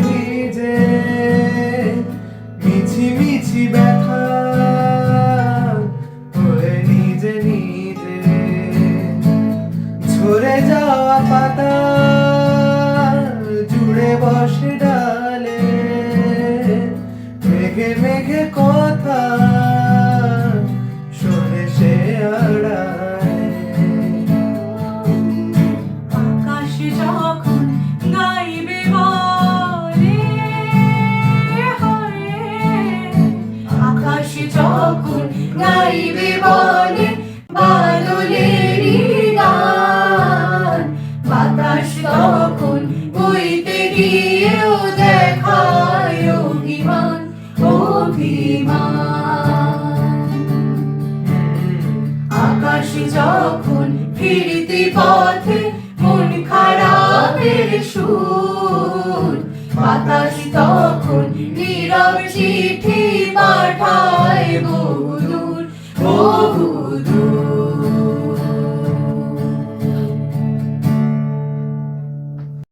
ভিজে মিছি মিছি ব্যথা হয়ে নিজে নিজে ঝরে যাওয়া পাতা জুড়ে বসে ডালে মেঘে মেঘে কথা শোনে সে আড়ালে। আকাশ যখন গাইবে বলে হরে, আকাশ যখন গাইবে বলে বাদলেরই গান, বাতাস তখন বইতে গিয়েও দেখায় অভিমান অভিমান। আকাশ যখন ফিরতি পথে মন খারাপের সুর, বাতাস তখন নীরব চিঠি পাঠায় বহুদূর বহুদূর।